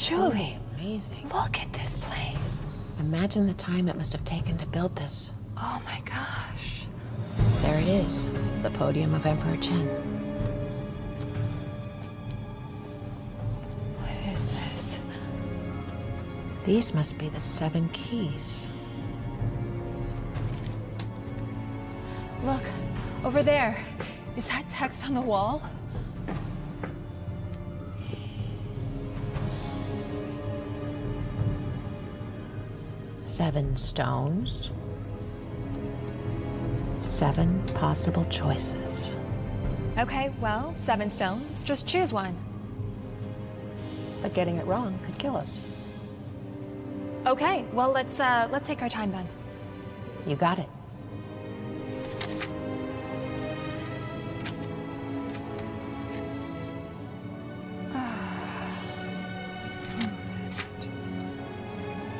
Julie, amazing. Look at this place. Imagine the time it must have taken to build this. Oh my gosh. There it is, the podium of Emperor Chen. What is this? These must be the 7 keys. Look, over there. Is that text on the wall? Seven stones. 7 possible choices. Okay, well, 7 stones. Just choose one. But getting it wrong could kill us. Okay, well, let's take our time then. You got it.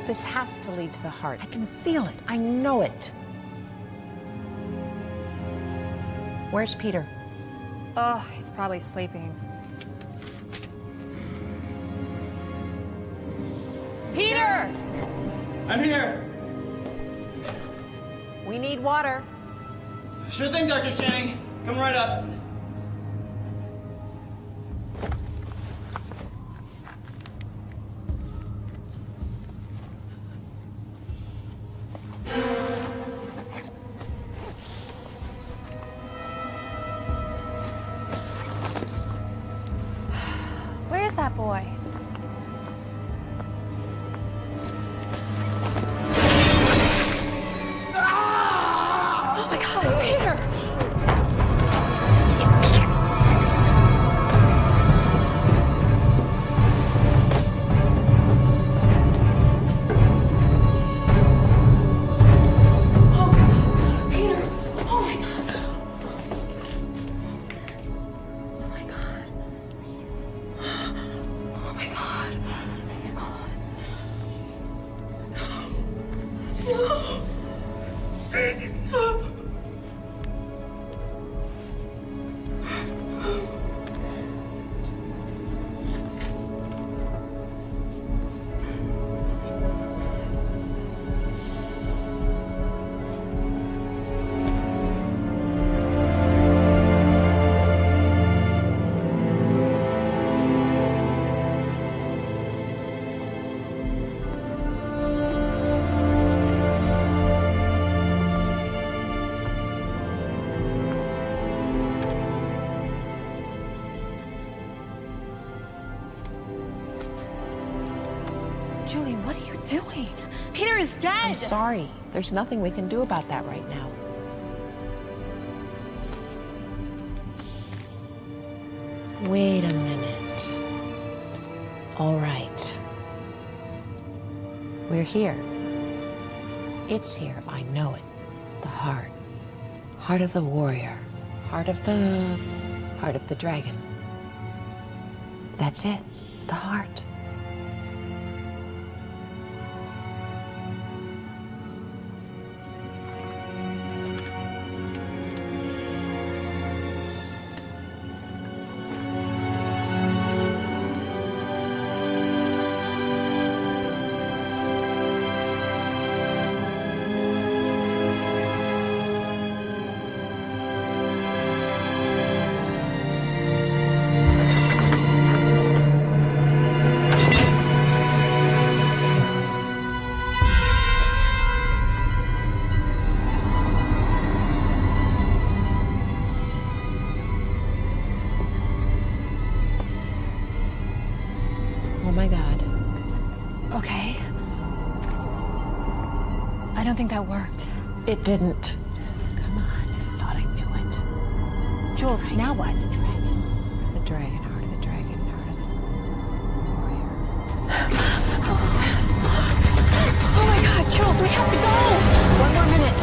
This has to lead to the heart. I can feel it. I know it. Where's Peter? Oh, he's probably sleeping. Peter! I'm here. We need water. Sure thing, Dr. Channing. Come right up. Where's that boy? Oh my God, Peter! Julie, what are you doing? Peter is dead! I'm sorry. There's nothing we can do about that right now. Wait a minute. All right. We're here. It's here. I know it. The heart. Heart of the warrior. Heart of the dragon. That's it. The heart. Oh my God. Okay. I don't think that worked. It didn't. Come on. I thought I knew it. Jules, now what? The dragon, heart of the dragon, heart of the warrior. Oh my God, Jules, we have to go! 1 more minute.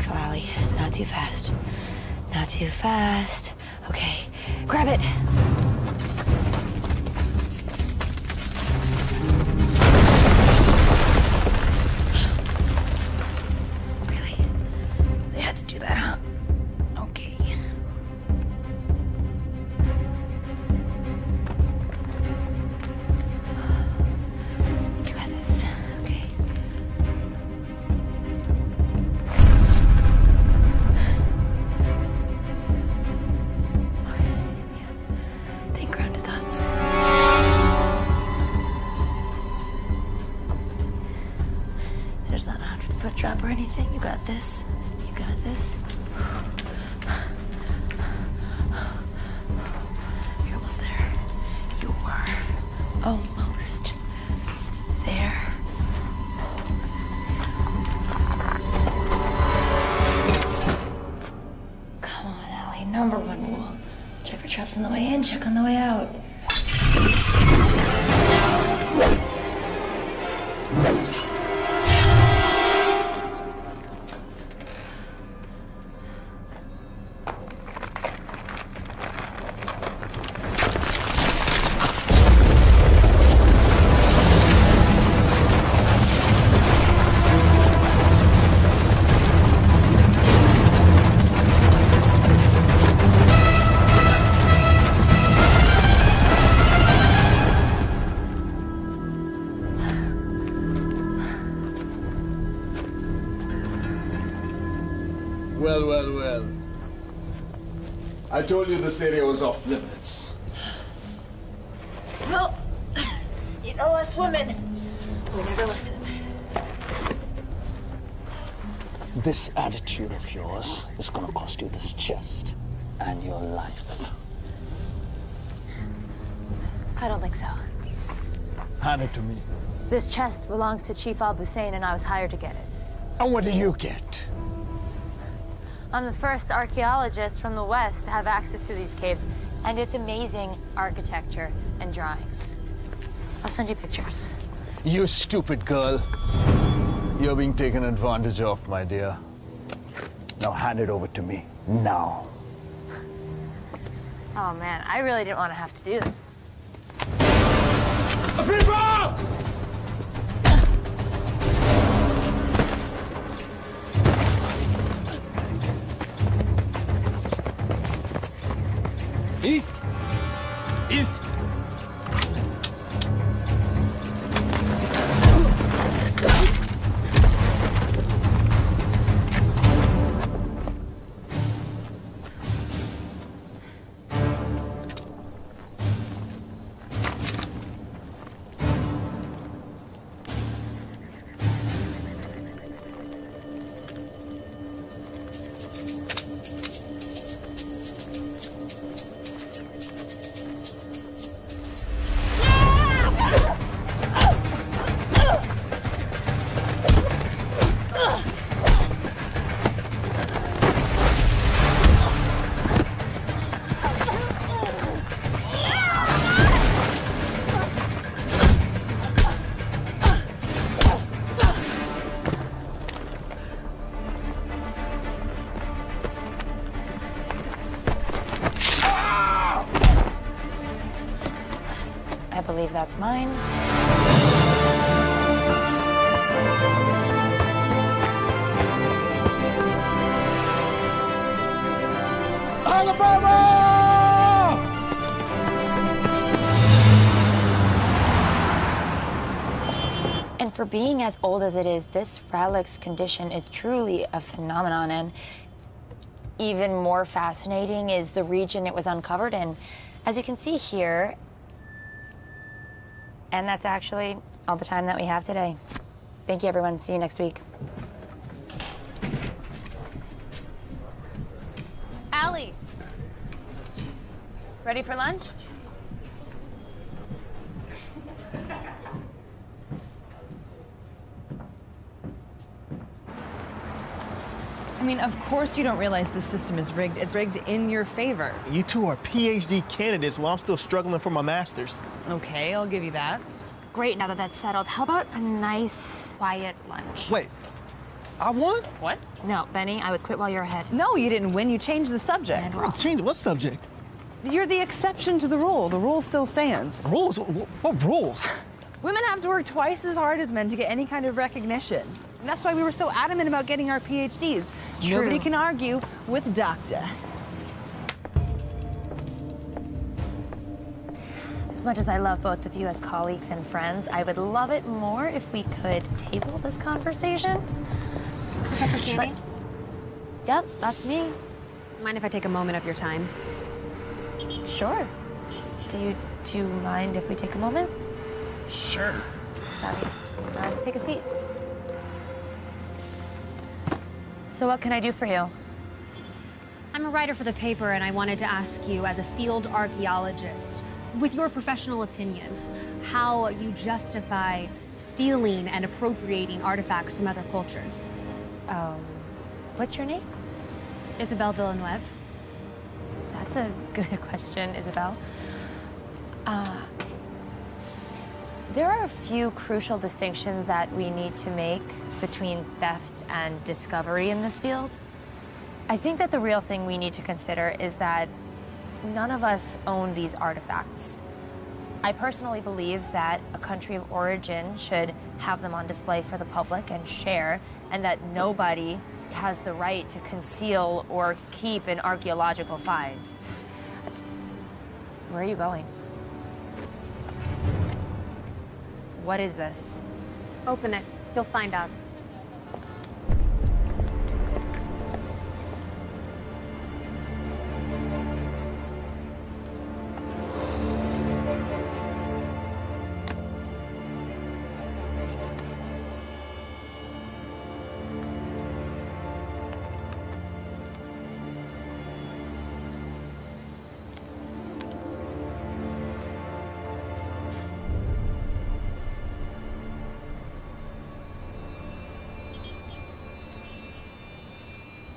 careful, Allie. Not too fast. Not too fast. Okay, grab it. Really? They had to do that, huh? Okay. You got this. Okay. Think grounded thoughts. There's not a 100-foot drop or anything. You got this. You got this. You're almost there. You are almost there. Come on, Allie. Number one rule. Check for traps on the way in, check on the way out. Well, well, well. I told you this area was off limits. Well, you know us women, we never listen. This attitude of yours is gonna cost you this chest and your life. I don't think so. Hand it to me. This chest belongs to Chief Al-Hussein and I was hired to get it. And what do you get? I'm the first archaeologist from the West to have access to these caves, and it's amazing architecture and drawings. I'll send you pictures. You stupid girl. You're being taken advantage of, my dear. Now hand it over to me. Now. Oh man, I really didn't want to have to do this. East! East! I believe that's mine. Alabama! And for being as old as it is, this relic's condition is truly a phenomenon, and even more fascinating is the region it was uncovered in. As you can see here, and that's actually all the time that we have today. Thank you, everyone. See you next week. Allie, ready for lunch? I mean, of course you don't realize the system is rigged. It's rigged in your favor. You two are PhD candidates while I'm still struggling for my master's. Okay, I'll give you that. Great, now that that's settled, how about a nice, quiet lunch? Wait, I won? What? No, Benny, I would quit while you're ahead. No, you didn't win. You changed the subject. Change what subject? You're the exception to the rule. The rule still stands. Rules? What rules? Women have to work twice as hard as men to get any kind of recognition. And that's why we were so adamant about getting our PhDs. True. Nobody can argue with doctor. As much as I love both of you as colleagues and friends, I would love it more if we could table this conversation. Professor Channing? Yep, that's me. Mind if I take a moment of your time? Sure. Do you mind if we take a moment? Sure. Sorry. Take a seat. So what can I do for you? I'm a writer for the paper, and I wanted to ask you, as a field archaeologist, with your professional opinion, how you justify stealing and appropriating artifacts from other cultures. What's your name? Isabelle Villeneuve. That's a good question, Isabel. There are a few crucial distinctions that we need to make between theft and discovery in this field. I think that the real thing we need to consider is that none of us own these artifacts. I personally believe that a country of origin should have them on display for the public and share, and that nobody has the right to conceal or keep an archaeological find. Where are you going? What is this? Open it. You'll find out.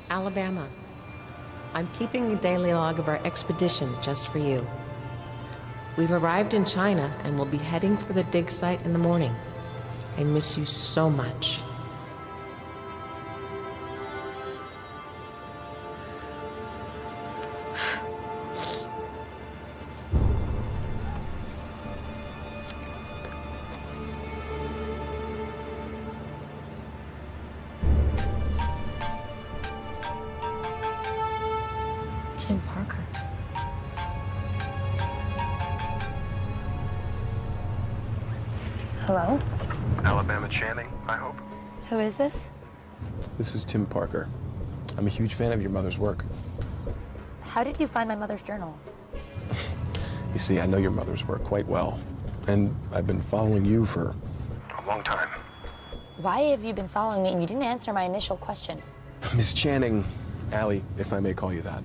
Alabama. I'm keeping a daily log of our expedition just for you. We've arrived in China and will be heading for the dig site in the morning. I miss you so much. Tim Parker. Hello? Alabama Channing, I hope. Who is this? This is Tim Parker. I'm a huge fan of your mother's work. How did you find my mother's journal? You see, I know your mother's work quite well, and I've been following you for a long time. Why have you been following me and you didn't answer my initial question? Miss Channing, Allie, if I may call you that,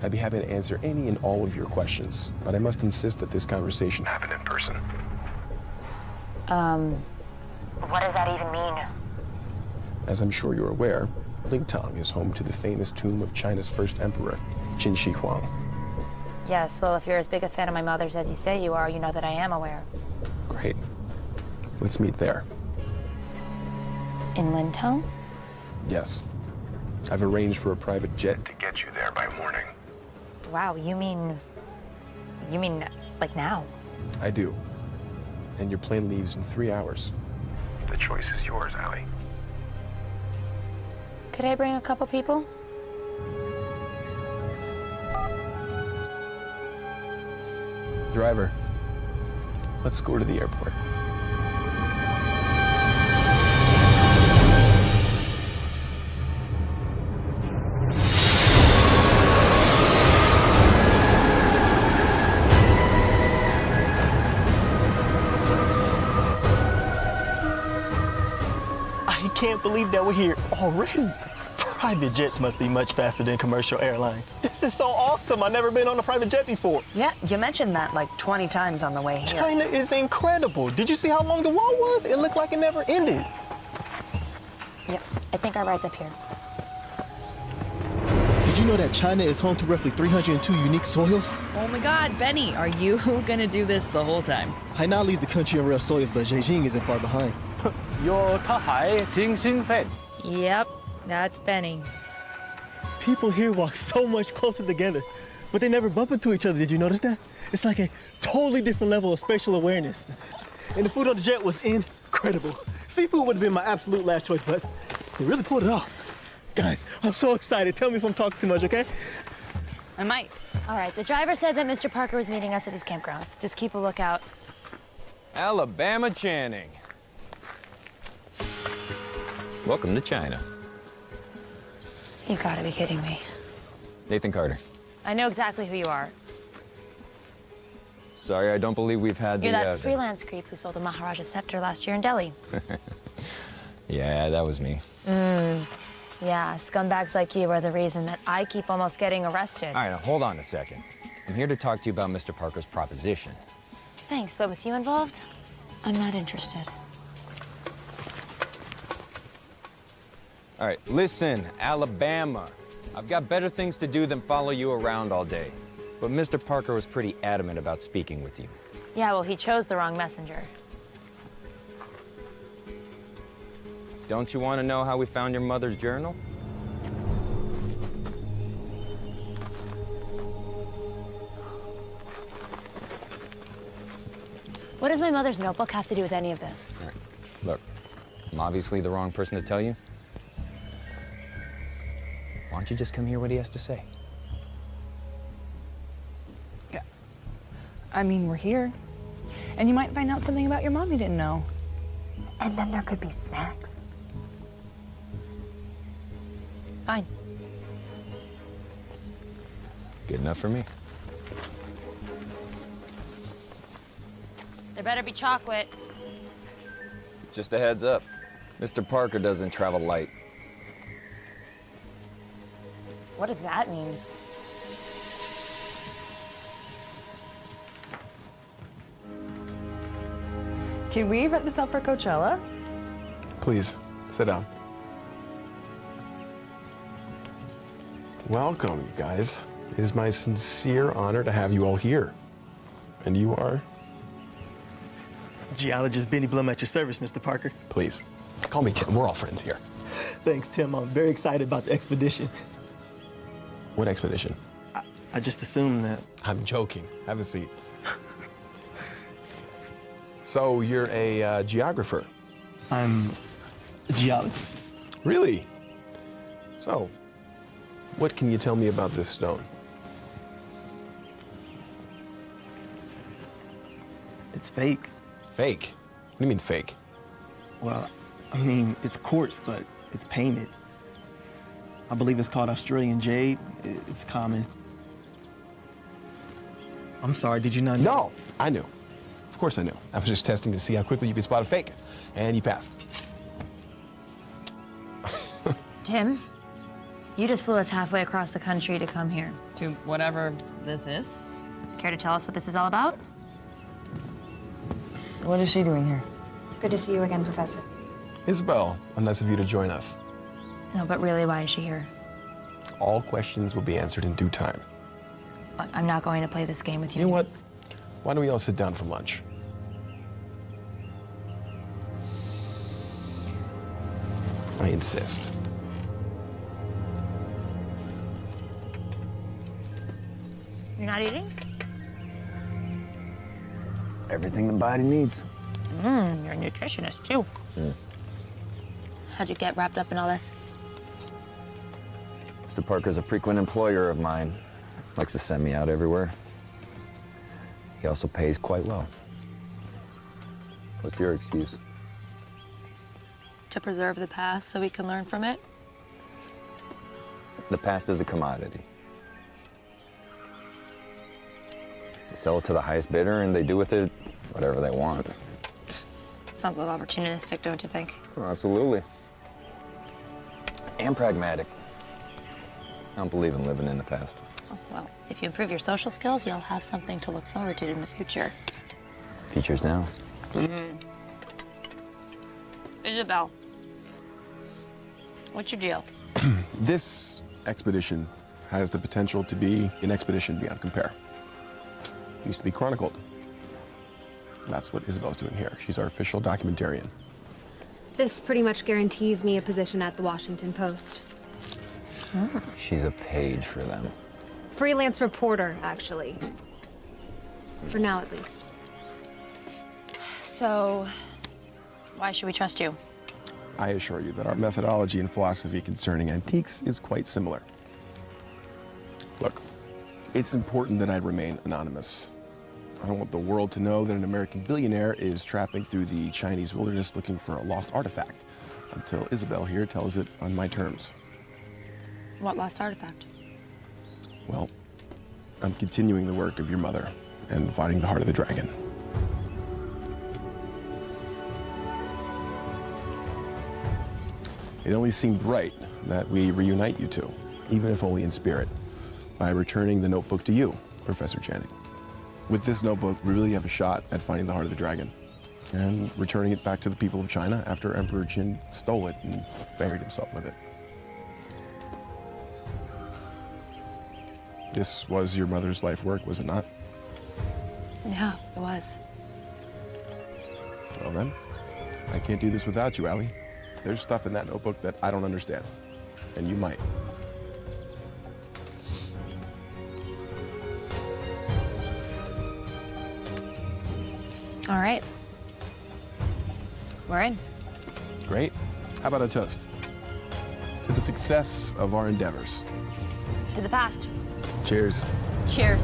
I'd be happy to answer any and all of your questions, but I must insist that this conversation happen in person. What does that even mean? As I'm sure you're aware, Lingtang is home to the famous tomb of China's first emperor, Qin Shi Huang. Yes, well, if you're as big a fan of my mother's as you say you are, you know that I am aware. Great. Let's meet there. In Lintong? Yes. I've arranged for a private jet to get you there by morning. Wow, you mean like now? I do. And your plane leaves in 3 hours. The choice is yours, Allie. Could I bring a couple people? Driver, let's go to the airport. I can't believe that we're here already. Private jets must be much faster than commercial airlines. This is so awesome. I've never been on a private jet before. Yeah, you mentioned that like 20 times on the way here. China is incredible. Did you see how long the wall was? It looked like it never ended. Yep, I think our ride's up here. Did you know that China is home to roughly 302 unique soils? Oh my God, Benny, are you gonna do this the whole time? Hainan leads the country in rare soils, but Beijing isn't far behind. 要睇係天先飛。Yep, that's Benny. People here walk so much closer together, but they never bump into each other. Did you notice that? It's like a totally different level of spatial awareness. And the food on the jet was incredible. Seafood would have been my absolute last choice, but they really pulled it off. Guys, I'm so excited. Tell me if I'm talking too much, okay? I might. All right, the driver said that Mr. Parker was meeting us at his campgrounds. Just keep a lookout. Alabama Channing. Welcome to China. You gotta be kidding me. Nathan Carter. I know exactly who you are. Sorry, I don't believe we've had You're the... that freelance creep who sold the Maharaja's scepter last year in Delhi. Yeah, that was me. Yeah, scumbags like you are the reason that I keep almost getting arrested. All right, now hold on a second. I'm here to talk to you about Mr. Parker's proposition. Thanks, but with you involved, I'm not interested. All right, listen, Alabama. I've got better things to do than follow you around all day. But Mr. Parker was pretty adamant about speaking with you. Yeah, well, he chose the wrong messenger. Don't you want to know how we found your mother's journal? What does my mother's notebook have to do with any of this? All right. Look, I'm obviously the wrong person to tell you. Why don't you just come hear what he has to say? Yeah. I mean, we're here. And you might find out something about your mom you didn't know. And then there could be snacks. Fine. Good enough for me. There better be chocolate. Just a heads up. Mr. Parker doesn't travel light. What does that mean? Can we rent this out for Coachella? Please, sit down. Welcome, you guys. It is my sincere honor to have you all here. And you are? Geologist Benny Blum at your service, Mr. Parker. Please, call me Tim. We're all friends here. Thanks, Tim. I'm very excited about the expedition. What expedition? I just assumed that. I'm joking. Have a seat. So you're a geographer? I'm a geologist. Really? So, what can you tell me about this stone? It's fake. Fake? What do you mean fake? Well, I mean, it's quartz, but it's painted. I believe it's called Australian jade. It's common. I'm sorry, did you not know? No, I knew. Of course I knew. I was just testing to see how quickly you could spot a fake. And you passed. Tim, you just flew us halfway across the country to come here. To whatever this is. Care to tell us what this is all about? What is she doing here? Good to see you again, Professor. Isabel, nice of you to join us. No, but really, why is she here? All questions will be answered in due time. Look, I'm not going to play this game with you. You know what? Why don't we all sit down for lunch? I insist. You're not eating? Everything the body needs. You're a nutritionist, too. How'd you get wrapped up in all this? Mr. Parker's a frequent employer of mine. Likes to send me out everywhere. He also pays quite well. What's your excuse? To preserve the past so we can learn from it? The past is a commodity. They sell it to the highest bidder and they do with it whatever they want. Sounds a little opportunistic, don't you think? Oh, absolutely. And pragmatic. I don't believe in living in the past. Oh, well, if you improve your social skills, you'll have something to look forward to in the future. Future's now. Isabel, what's your deal? This expedition has the potential to be an expedition beyond compare. It needs to be chronicled. That's what Isabel's doing here. She's our official documentarian. This pretty much guarantees me a position at the Washington Post. Oh. She's a page for them. Freelance reporter, actually. For now, at least. So, why should we trust you? I assure you that our methodology and philosophy concerning antiques is quite similar. Look, it's important that I remain anonymous. I don't want the world to know that an American billionaire is trapping through the Chinese wilderness looking for a lost artifact, until Isabel here tells it on my terms. What lost artifact? Well, I'm continuing the work of your mother and fighting the heart of the dragon. It only seemed right that we reunite you two, even if only in spirit, by returning the notebook to you, Professor Channing. With this notebook, we really have a shot at finding the heart of the dragon and returning it back to the people of China after Emperor Qin stole it and buried himself with it. This was your mother's life work, was it not? Yeah, it was. Well then, I can't do this without you, Allie. There's stuff in that notebook that I don't understand, and you might. All right. We're in. Great. How about a toast? To the success of our endeavors. To the past. Cheers. Cheers.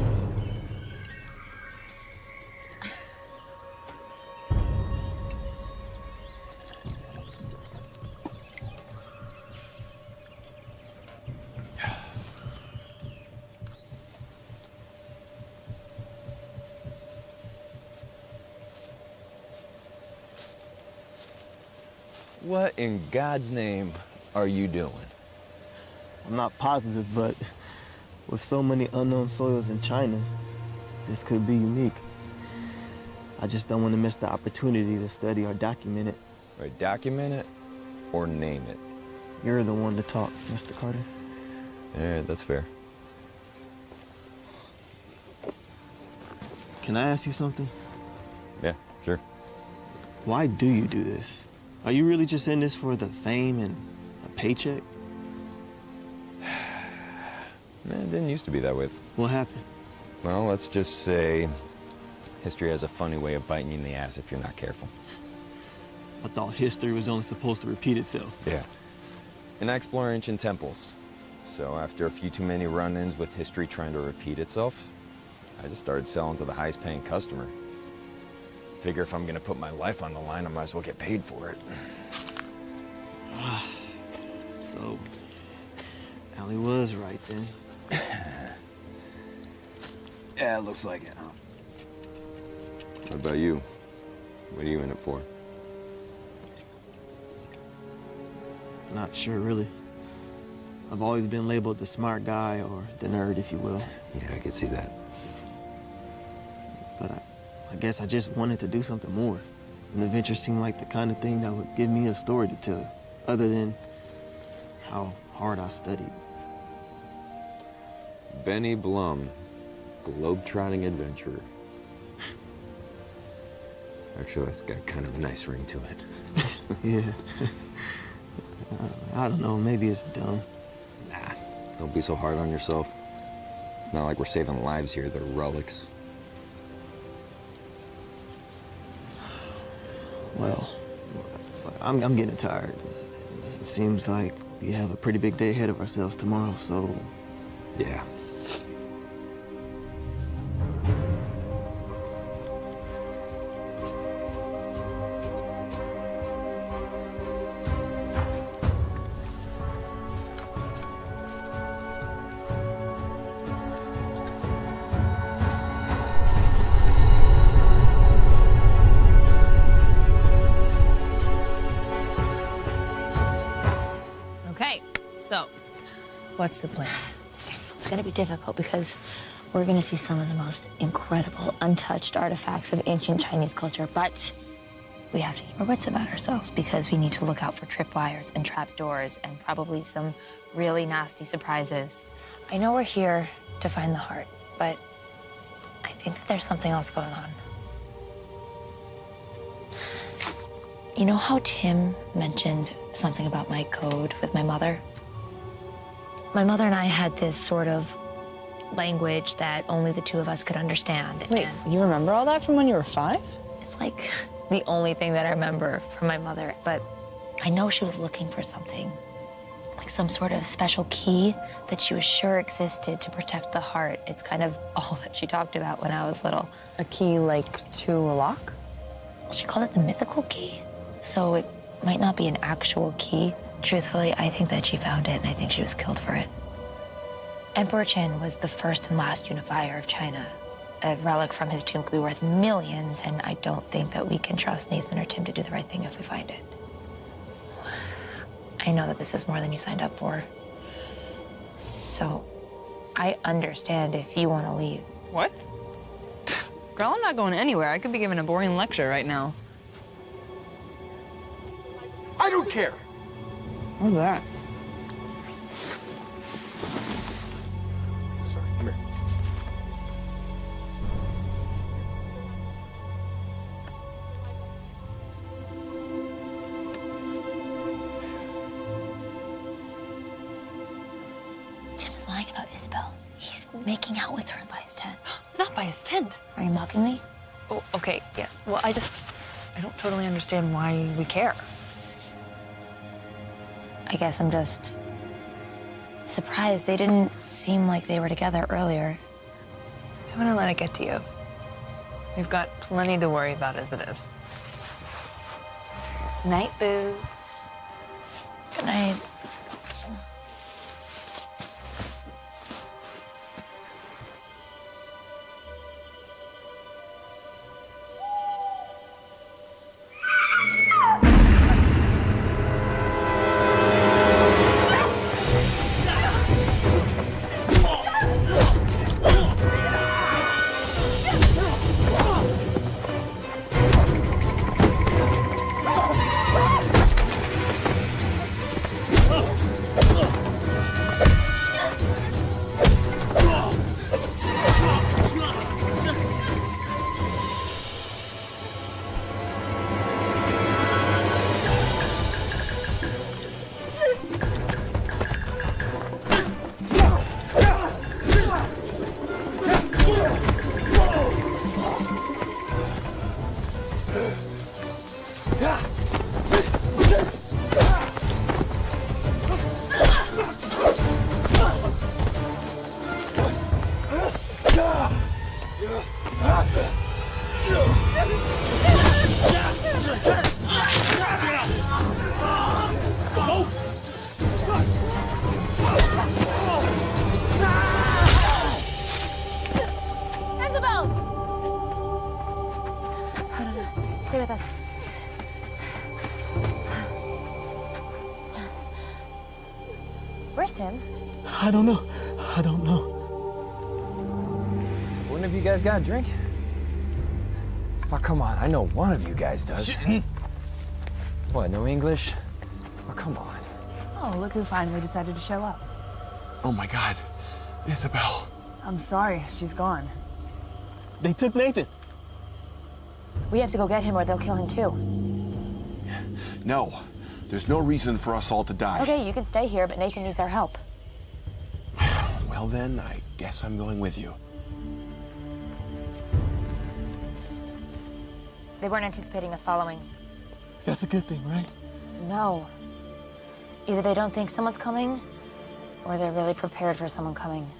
What in God's name are you doing? I'm not positive, but with so many unknown soils in China, this could be unique. I just don't want to miss the opportunity to study or document it. Right, document it or name it. You're the one to talk, Mr. Carter. Yeah, that's fair. Can I ask you something? Yeah, sure. Why do you do this? Are you really just in this for the fame and a paycheck? Man, it didn't used to be that way. What happened? Well, let's just say history has a funny way of biting you in the ass if you're not careful. I thought history was only supposed to repeat itself. Yeah. And I explore ancient temples. So after a few too many run-ins with history trying to repeat itself, I just started selling to the highest paying customer. Figure if I'm gonna put my life on the line, I might as well get paid for it. So, Allie was right then. Yeah, it looks like it, huh? What about you? What are you in it for? Not sure, really. I've always been labeled the smart guy or the nerd, if you will. Yeah, I could see that. But I guess I just wanted to do something more. An adventure seemed like the kind of thing that would give me a story to tell, other than how hard I studied. Benny Blum, globe-trotting adventurer. Actually, that's got kind of a nice ring to it. Yeah. I don't know, maybe it's dumb. Nah, don't be so hard on yourself. It's not like we're saving lives here, they're relics. Well, I'm getting tired. It seems like we have a pretty big day ahead of ourselves tomorrow, so... Yeah. Okay, so what's the plan? It's gonna be difficult because we're gonna see some of the most incredible, untouched artifacts of ancient Chinese culture, but we have to keep our wits about ourselves because we need to look out for tripwires and trapdoors and probably some really nasty surprises. I know we're here to find the heart, but I think that there's something else going on. You know how Tim mentioned something about my code with my mother? My mother and I had this sort of language that only the two of us could understand. Wait, you remember all that from when you were 5? It's like the only thing that I remember from my mother, but I know she was looking for something, like some sort of special key that she was sure existed to protect the heart. It's kind of all that she talked about when I was little. A key, like, to a lock? She called it the mythical key, so it might not be an actual key. Truthfully, I think that she found it, and I think she was killed for it. Emperor Qin was the first and last unifier of China. A relic from his tomb could be worth millions, and I don't think that we can trust Nathan or Tim to do the right thing if we find it. I know that this is more than you signed up for. So, I understand if you want to leave. What? Girl, I'm not going anywhere. I could be giving a boring lecture right now. I don't care. What's that? Sorry, come here. Tim's lying about Isabel. He's making out with her by his tent. Not by his tent. Are you mocking me? Oh, okay, yes. Well, I don't totally understand why we care. I guess I'm just surprised. They didn't seem like they were together earlier. I'm gonna let it get to you. We've got plenty to worry about as it is. Night, boo. Good night. Stay with us. Where's Tim? I don't know. I don't know. One of you guys got a drink? Oh, come on. I know one of you guys does. What, no English? Oh, come on. Oh, look who finally decided to show up. Oh my God, Isabel. I'm sorry, she's gone. They took Nathan. We have to go get him or they'll kill him too. No, there's no reason for us all to die. Okay, you can stay here, but Nathan needs our help. Well then, I guess I'm going with you. They weren't anticipating us following. That's a good thing, right? No. Either they don't think someone's coming, or they're really prepared for someone coming.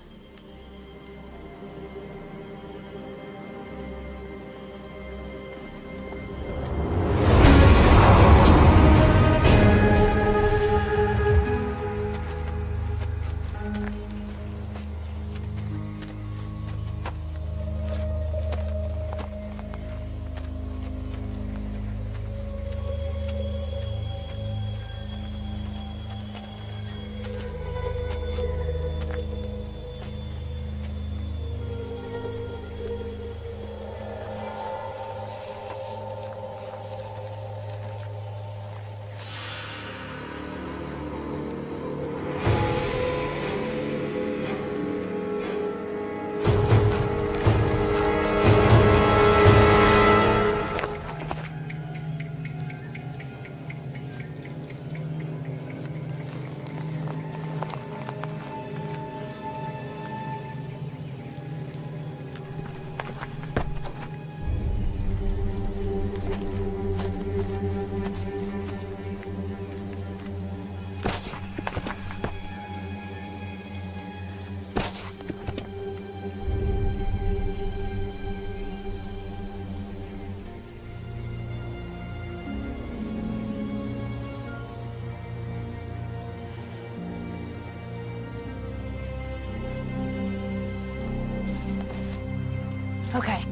Okay.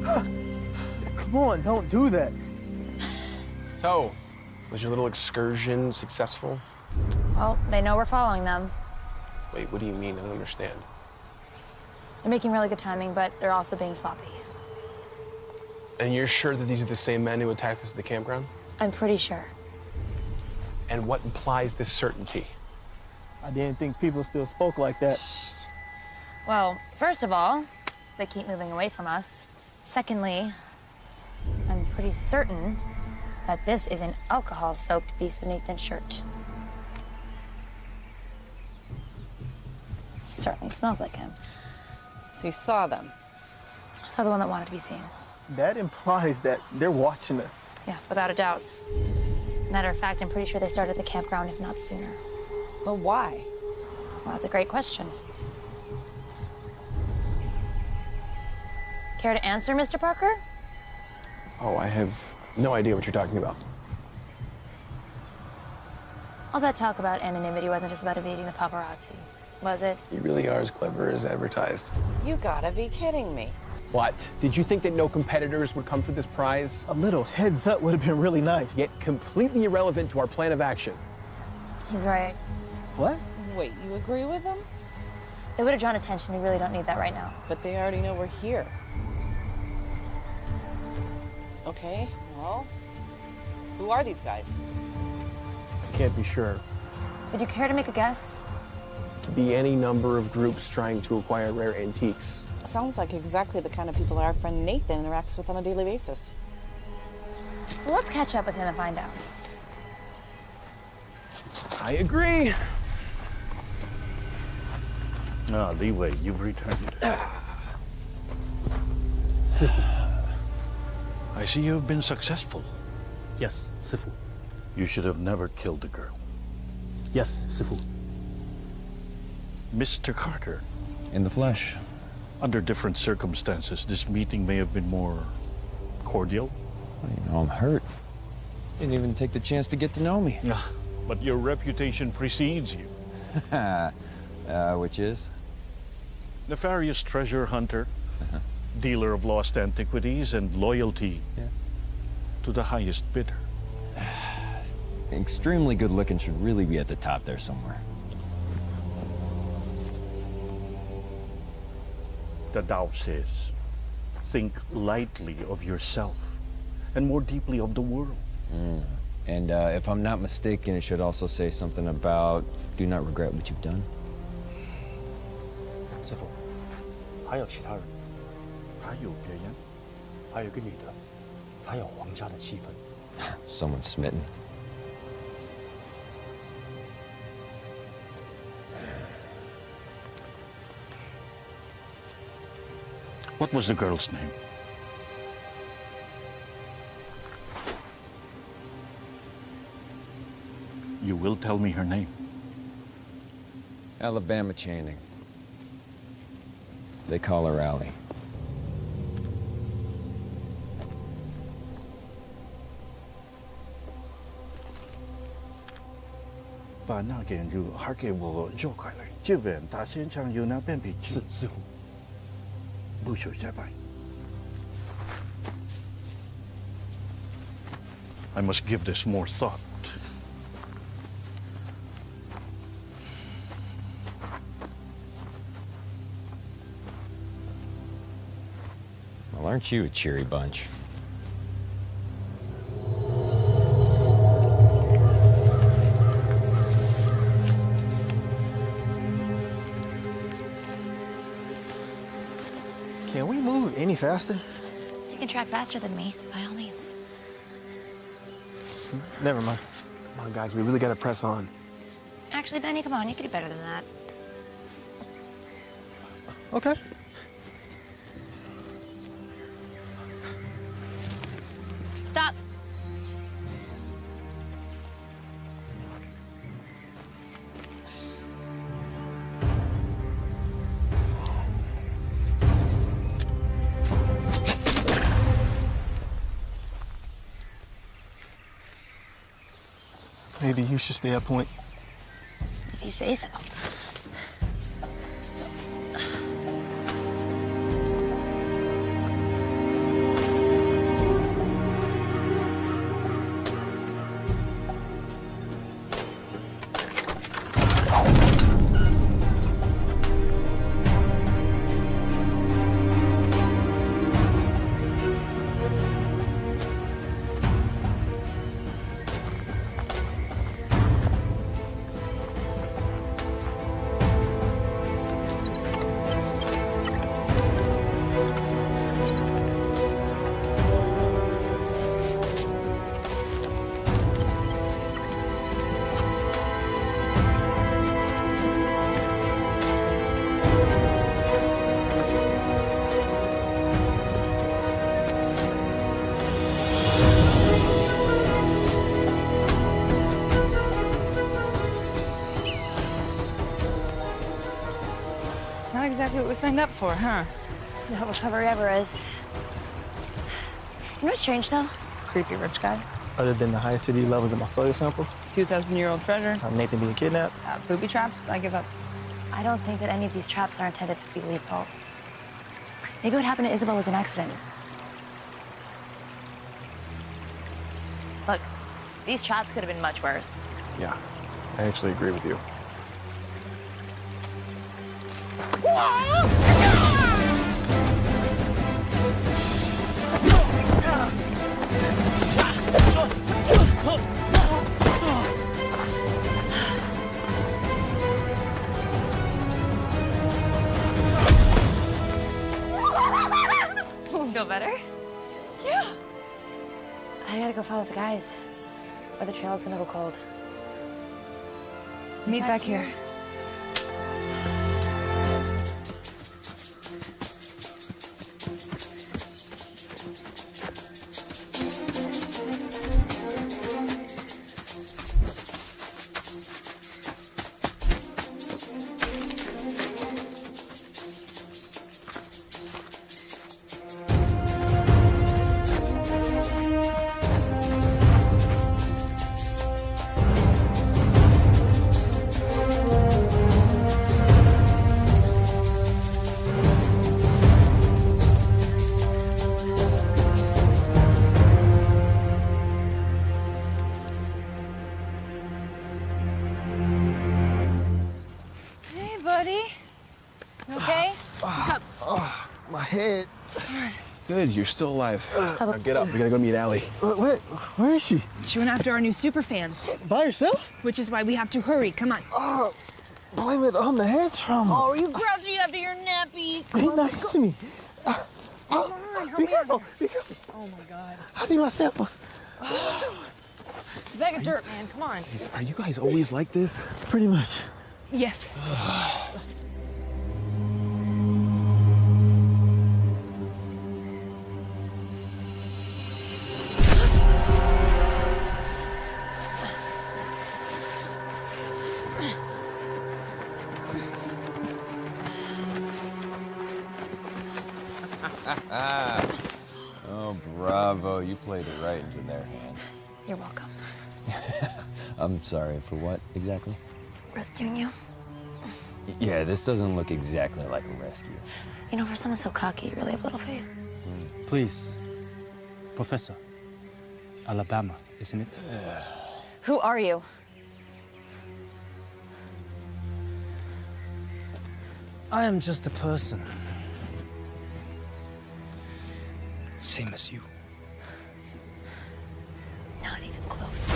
Come on, don't do that. So, was your little excursion successful? Well, they know we're following them. Wait, what do you mean? I don't understand. They're making really good timing, but they're also being sloppy. And you're sure that these are the same men who attacked us at the campground? I'm pretty sure. And what implies this certainty? I didn't think people still spoke like that. Well, first of all, they keep moving away from us. Secondly, I'm pretty certain that this is an alcohol-soaked piece of Nathan's shirt. Certainly smells like him. So you saw them? I saw the one that wanted to be seen. That implies that they're watching us. Yeah, without a doubt. Matter of fact, I'm pretty sure they started at the campground, if not sooner. But why? Well, that's a great question. Care to answer, Mr. Parker? Oh, I have no idea what you're talking about. All that talk about anonymity wasn't just about evading the paparazzi, was it? You really are as clever as advertised. You gotta be kidding me. What? Did you think that no competitors would come for this prize? A little heads up would have been really nice. Yet completely irrelevant to our plan of action. He's right. What? Wait, you agree with them? They would have drawn attention. We really don't need that right now. But they already know we're here. Okay, well, who are these guys? I can't be sure. Would you care to make a guess? Could be any number of groups trying to acquire rare antiques. Sounds like exactly the kind of people our friend Nathan interacts with on a daily basis. Well, let's catch up with him and find out. I agree. Ah, Leeway, you've returned. Sifu. I see you've been successful. Yes, Sifu. You should have never killed the girl. Yes, Sifu. Mr. Carter. In the flesh. Under different circumstances, this meeting may have been more cordial. Well, you know, I'm hurt. Didn't even take the chance to get to know me. Yeah, but your reputation precedes you. Which is? Nefarious treasure hunter, dealer of lost antiquities, and loyalty to the highest bidder. Extremely good looking should really be at the top there somewhere. The Tao says, think lightly of yourself and more deeply of the world. And if I'm not mistaken, it should also say something about do not regret what you've done. 师傅，还有其他人？还有别人？还有个女的，她有皇家的气氛。 Someone smitten. What was the girl's name? You will tell me her name. Alabama Channing. They call her Allie. I must give this more thought. Well, aren't you a cheery bunch? Can we move any faster? If you can track faster than me, by all means. Never mind. Come on, guys, we really gotta press on. Actually, Benny, come on, you can do better than that. Okay. Stop. Maybe you should stay at point. If you say so. Not exactly what we signed up for, huh? Not recovery ever is. You know what's strange, though? Creepy rich guy. Other than the high acidity levels of my soil samples, 2,000-year-old treasure. Nathan being kidnapped. Booby traps, I give up. I don't think that any of these traps are intended to be lethal. Maybe what happened to Isabel was an accident. Look, these traps could have been much worse. Yeah, I actually agree with you. Feel better? Yeah. I gotta go follow the guys, or the trail's gonna go cold. Meet back here. My head. Good, you're still alive. So now get up, we gotta go meet Allie. Wait, where is she? She went after our new superfans. By herself? Which is why we have to hurry. Come on. Oh, blame it on the head trauma. Oh, you grouchy after your nappy. Be nice to me. Come on, help me out. Be careful. Oh my God. I need my samples. It's a bag of dirt, man. Come on. Are you guys always like this? Pretty much. Yes. Oh, bravo. You played it right into their hand. You're welcome. I'm sorry, for what exactly? Rescuing you. Yeah, this doesn't look exactly like a rescue. You know, for someone so cocky, you really have little faith. Please, Professor. Alabama, isn't it? Who are you? I am just a person. Same as you. Not even close.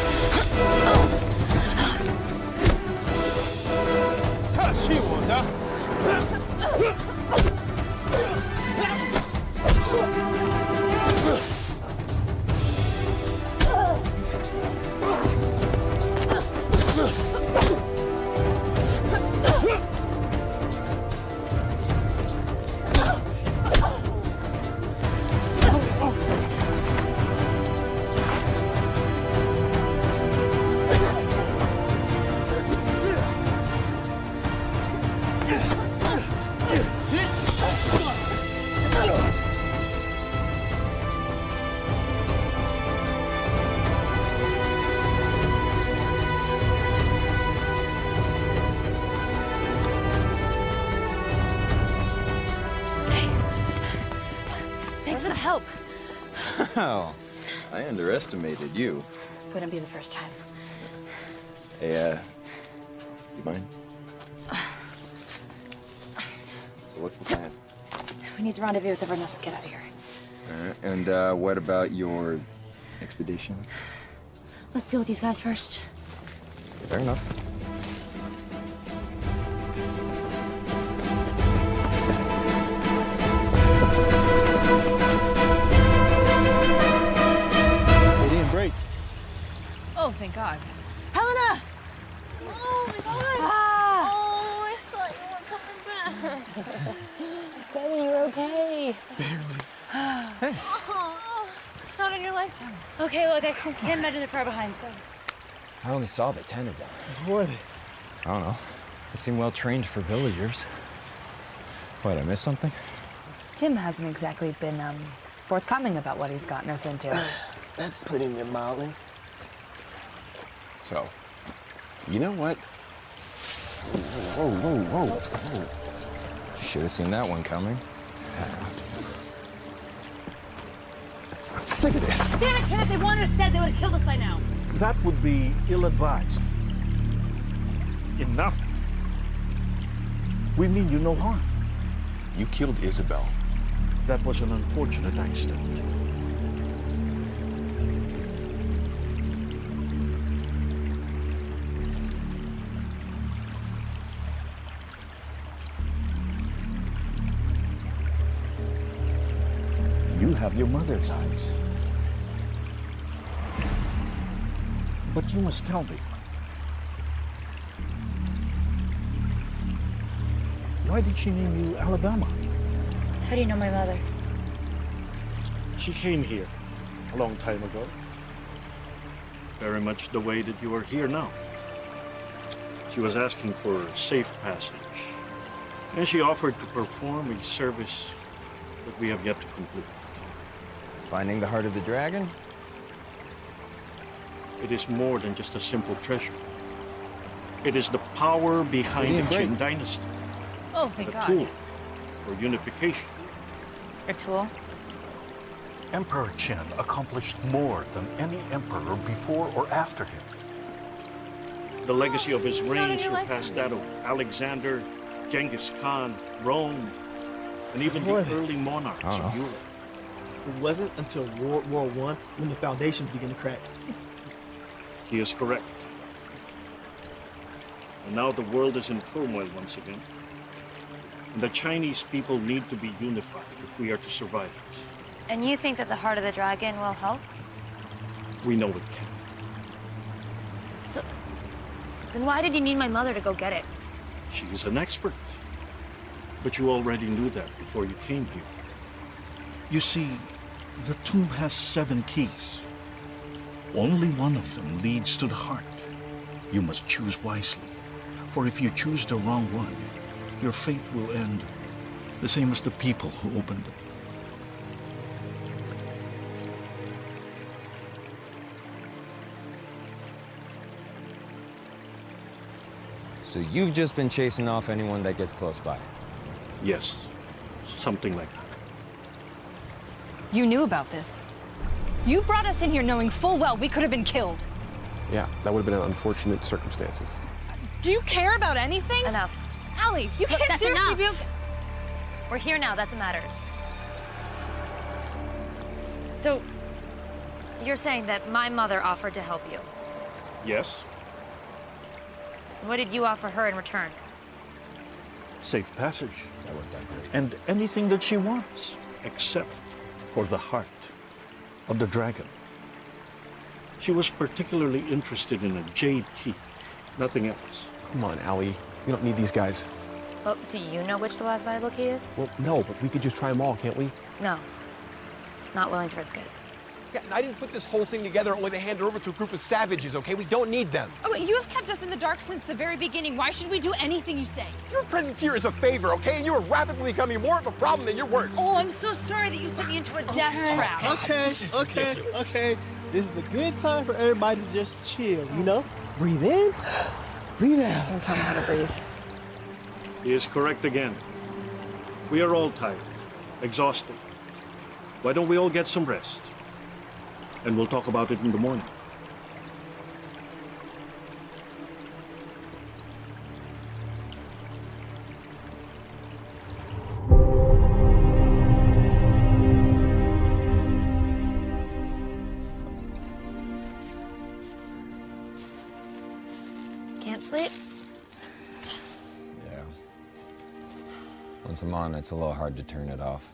Thanks for the help. Oh, I underestimated you. Wouldn't be the first time. Hey, you mind? So what's the plan? We need to rendezvous with everyone else and get out of here. And what about your expedition? Let's deal with these guys first. Fair enough. They didn't break. Oh, thank God. Helena! Oh my God! Ah! Oh, I thought you weren't coming back. Baby, you're okay. Hey. Oh, not in your lifetime. Okay, look, I can't imagine they're far behind, so. I only saw the 10 of them. Who are they? I don't know. They seem well trained for villagers. What, I missed something? Tim hasn't exactly been forthcoming about what he's gotten us into. That's putting it mildly. So, you know what? Whoa, whoa, whoa, whoa. Should have seen that one coming. Look at this. Damn it, Ken, if they wanted us dead, they would have killed us by now. That would be ill-advised. Enough. We mean you no harm. You killed Isabel. That was an unfortunate accident. You have your mother's eyes. But you must tell me. Why did she name you Alabama? How do you know my mother? She came here a long time ago. Very much the way that you are here now. She was asking for safe passage. And she offered to perform a service that we have yet to complete. Finding the heart of the dragon? It is more than just a simple treasure. It is the power behind the Qin dynasty. Oh, thank A God. tool for unification. A tool? Emperor Qin accomplished more than any emperor before or after him. The legacy of his reign surpassed that of Alexander, Genghis Khan, Rome, and even the early monarchs of Europe. It wasn't until World War I when the foundations began to crack. He is correct. And now the world is in turmoil once again. And the Chinese people need to be unified if we are to survive this. And you think that the heart of the dragon will help? We know it can. So, then why did you need my mother to go get it? She is an expert. But you already knew that before you came here. You see, the tomb has 7 keys. Only one of them leads to the heart. You must choose wisely. For if you choose the wrong one, your fate will end the same as the people who opened it. So you've just been chasing off anyone that gets close by? Yes, something like that. You knew about this. You brought us in here knowing full well we could have been killed. Yeah, that would have been unfortunate circumstances. Do you care about anything? Enough. Allie, you Look, can't that's seriously enough. be... We're here now, that's what matters. So, you're saying that my mother offered to help you. Yes, What did you offer her in return? safe passage. And anything that she wants, except for the heart of the dragon. She was particularly interested in a jade key, nothing else. Come on, Allie. We don't need these guys. Well, do you know which the last valuable key is? Well, no, but we could just try them all, can't we? No. Not willing to risk it. Yeah, and I didn't put this whole thing together only to hand it over to a group of savages, okay? We don't need them. Oh, wait, you have kept us in the dark since the very beginning. Why should we do anything you say? Your presence here is a favor, okay? And you are rapidly becoming more of a problem than you're worth. Oh, I'm so sorry that you sent me into a death trap. Okay. This is a good time for everybody to just chill, you know? Breathe in, breathe out. Don't tell me how to breathe. He is correct again. We are all tired, exhausted. Why don't we all get some rest? And we'll talk about it in the morning. Can't sleep? Yeah. Once I'm on, it's a little hard to turn it off.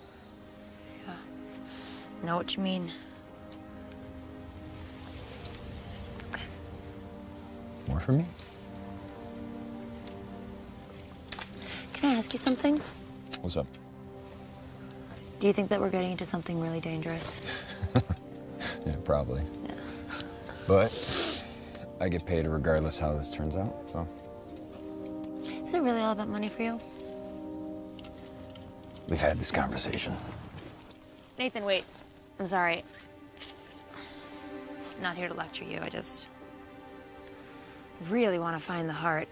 Know what you mean. More for me? Can I ask you something? What's up? Do you think that we're getting into something really dangerous? Yeah, probably. Yeah. But I get paid regardless how this turns out, so. Is it really all about money for you? we've had this conversation. Nathan, wait. I'm sorry. I'm not here to lecture you. I just really want to find the heart.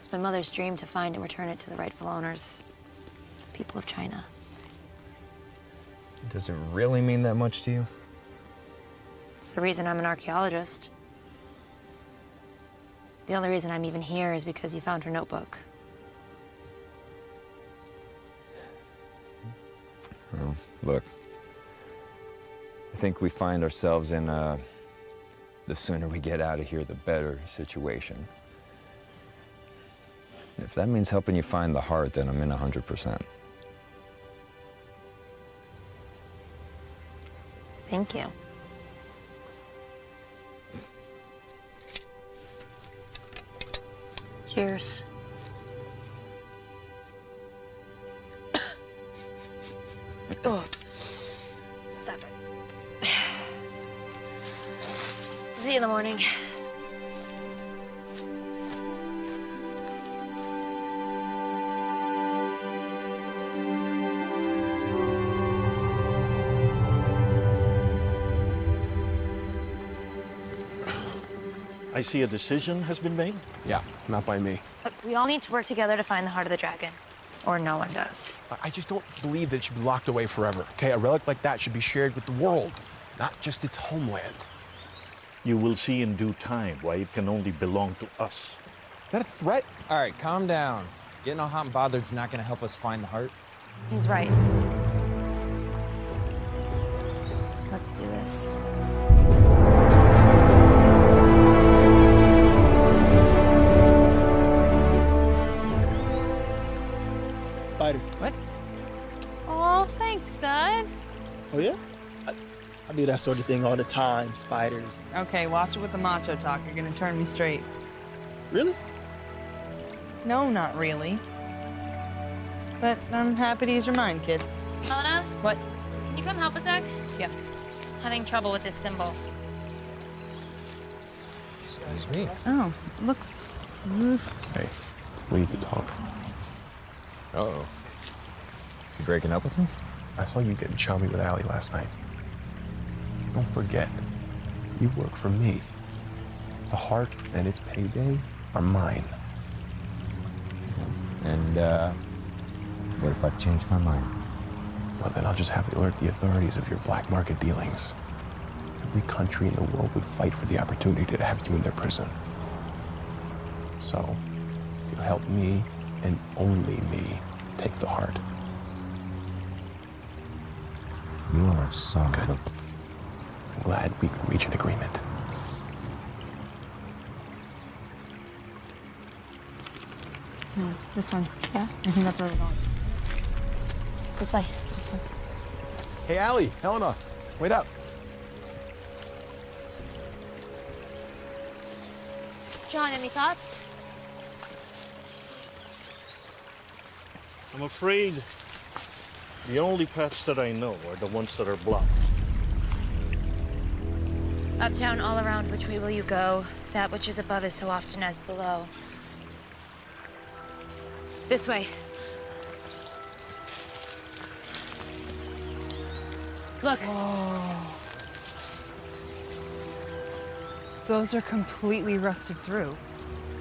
It's my mother's dream to find and return it to the rightful owners, the people of China. Does it really mean that much to you? It's the reason I'm an archaeologist. The only reason I'm even here is because you found her notebook. Well, look. I think we find ourselves in the sooner we get out of here, the better situation. If that means helping you find the heart, then I'm in 100%. Thank you. Cheers. Oh, stop it. See you in the morning. I see a decision has been made? Yeah, not by me. Look, we all need to work together to find the heart of the dragon. Or no one does. I just don't believe that it should be locked away forever, okay? A relic like that should be shared with the world, not just its homeland. You will see in due time why it can only belong to us. Is that a threat? All right, calm down. Getting all hot and bothered's not gonna help us find the heart. He's right. Let's do this. Spider. What? Oh, thanks, Stud. Oh, yeah? I do that sort of thing all the time, spiders. Okay, watch it with the macho talk. You're gonna turn me straight. Really? No, not really. But I'm happy to use your mind, kid. Helena? What? Can you come help a sec? Yeah. Having trouble with this symbol. Excuse me. Oh, looks... Hey, we need to talk. Uh-oh. You breaking up with me? I saw you getting chummy with Allie last night. Don't forget, you work for me. The heart and its payday are mine. And, what if I change my mind? Well, then I'll just have to alert the authorities of your black market dealings. Every country in the world would fight for the opportunity to have you in their prison. So, you'll help me, and only me, take the heart. You are a son of a... I'm glad we could reach an agreement. No, this one. Yeah? I think that's where we're going. This way. Hey, Allie, Helena, wait up. John, any thoughts? I'm afraid the only paths that I know are the ones that are blocked. Up, down, all around, which way will you go? That which is above is so often as below. This way. Look. Whoa. Those are completely rusted through.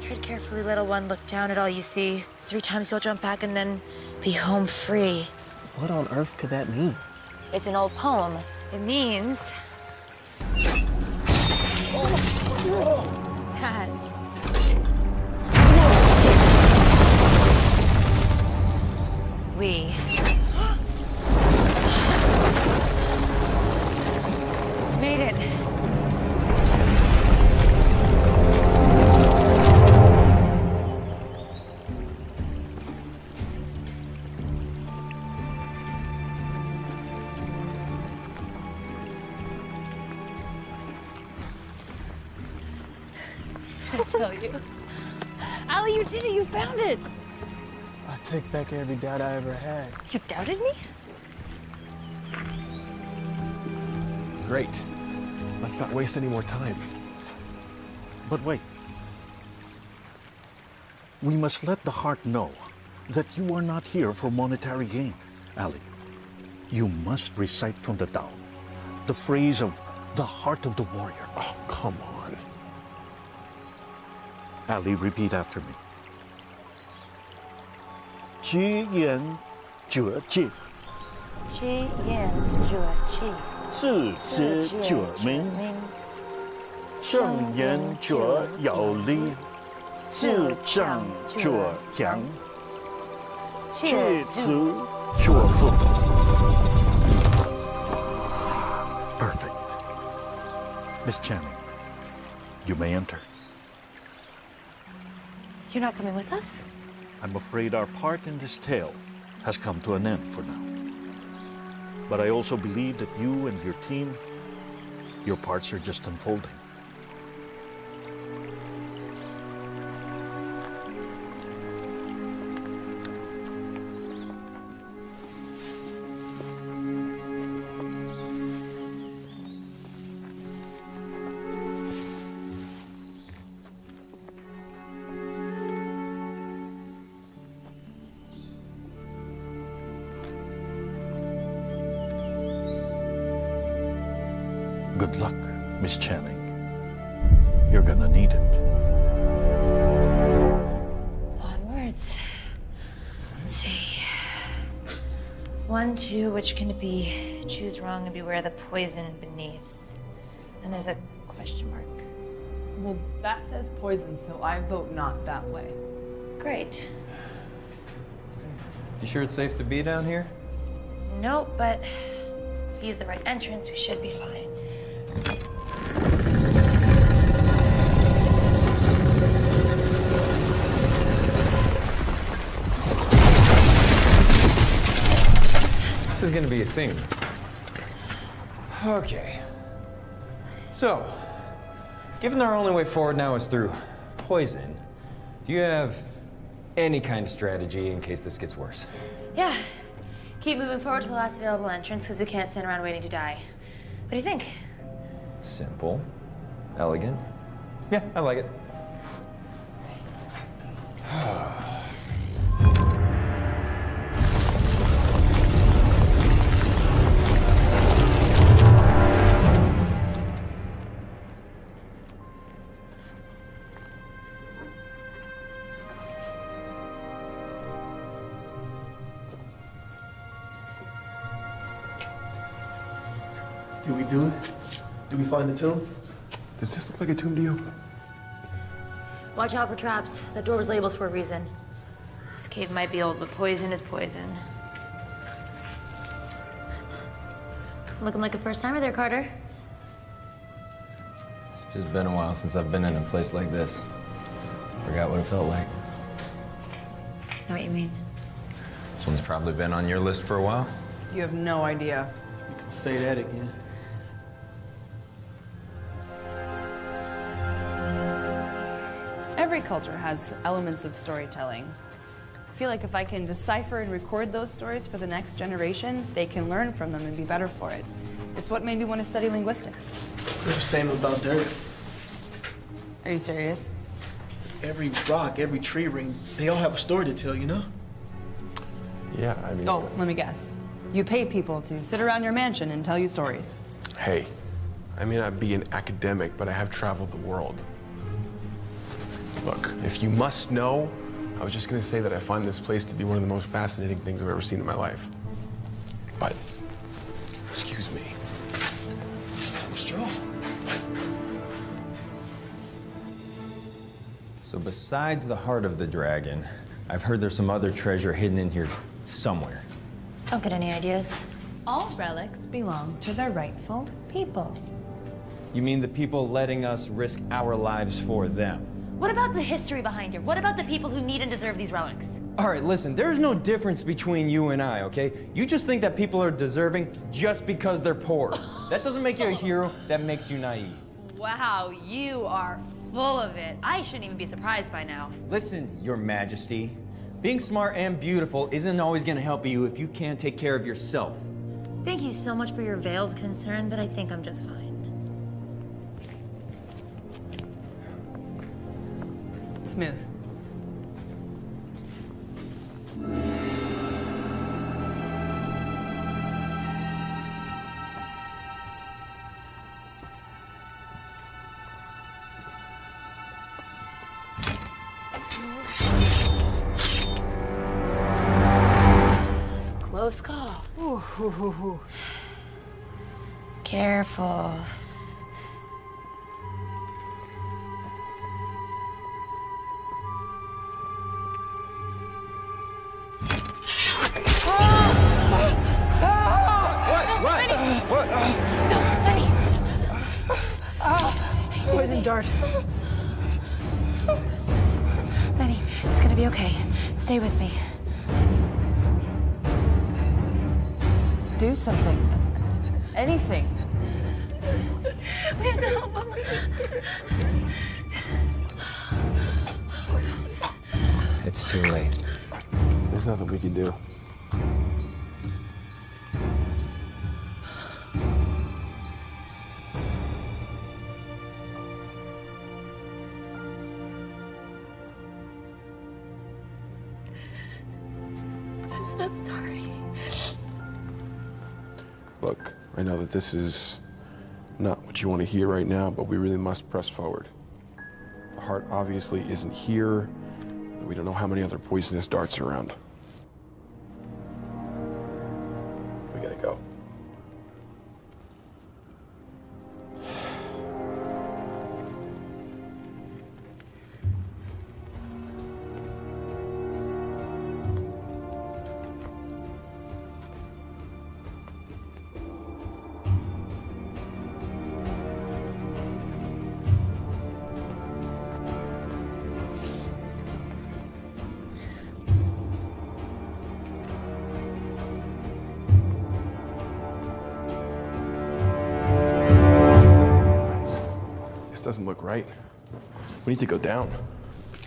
Tread carefully, little one. Look down at all you see. 3 times you'll jump back and then be home free. What on earth could that mean? It's an old poem. It means... that we made it. I tell you. Allie, you did it! You found it! I take back every doubt I ever had. You doubted me? Great. Let's not waste any more time. But wait. We must let the heart know that you are not here for monetary gain, Ali. You must recite from the Tao, the phrase of the heart of the warrior. Oh, come on. Ali, repeat after me. 居延者戒，居延者戒，自知者明，正言者有理，自障者强，戒足者富。Perfect. Miss Channing, you may enter. You're not coming with us? I'm afraid our part in this tale has come to an end for now. But I also believe that you and your team, your parts are just unfolding. Good luck, Miss Channing. You're gonna need it. Onwards. Let's see. 1, 2, which can it be? Choose wrong and beware the poison beneath. Then there's a question mark. Well, that says poison, so I vote not that way. Great. You sure it's safe to be down here? Nope, but if we use the right entrance, we should be fine. This is gonna be a thing. Okay. So, given our only way forward now is through poison, do you have any kind of strategy in case this gets worse? Yeah. Keep moving forward to the last available entrance because we can't stand around waiting to die. What do you think? Simple. Elegant. Yeah, I like it. Did we do it? Did we find the tomb? Does this look like a tomb to you? Watch out for traps. That door was labeled for a reason. This cave might be old, but poison is poison. Looking like a first timer there, Carter. It's just been a while since I've been in a place like this. Forgot what it felt like. Know what you mean? This one's probably been on your list for a while. You have no idea. You can say that again. Every culture has elements of storytelling. I feel like if I can decipher and record those stories for the next generation, they can learn from them and be better for it. It's what made me want to study linguistics. They're the same about dirt. Are you serious? Every rock, every tree ring, they all have a story to tell, you know? Yeah, I mean... Oh, let me guess. You pay people to sit around your mansion and tell you stories. Hey, I may not be an academic, but I have traveled the world. Look, if you must know, I was just gonna say that I find this place to be one of the most fascinating things I've ever seen in my life. But, excuse me. Straw. So besides the heart of the dragon, I've heard there's some other treasure hidden in here somewhere. Don't get any ideas. All relics belong to their rightful people. You mean the people letting us risk our lives for them? What about the history behind it? What about the people who need and deserve these relics? All right, listen, there's no difference between you and I, okay? You just think that people are deserving just because they're poor. That doesn't make you a hero, that makes you naive. Wow, you are full of it. I shouldn't even be surprised by now. Listen, Your Majesty, being smart and beautiful isn't always gonna help you if you can't take care of yourself. Thank you so much for your veiled concern, but I think I'm just fine. Smooth. close call. Ooh, ooh, ooh, ooh. Careful. What? No, Benny. Poison dart. Benny, it's gonna be okay. Stay with me. Do something. Anything. We have to help him. It's too late. There's nothing we can do. I'm so sorry. Look, I know that this is not what you want to hear right now, but we really must press forward. The heart obviously isn't here, and we don't know how many other poisonous darts are around. We gotta go. Doesn't look right. We need to go down.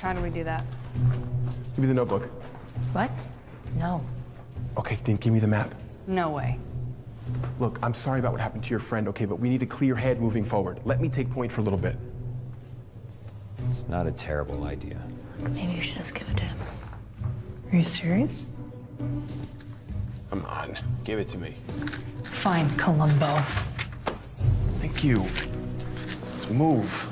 How do we do that? Give me the notebook. What? No. Okay, then give me the map. No way. Look, I'm sorry about what happened to your friend, okay, but we need a clear head moving forward. Let me take point for a little bit. It's not a terrible idea. Maybe you should just give it to him. Are you serious? Come on, give it to me. Fine, Columbo. Thank you. Let's move.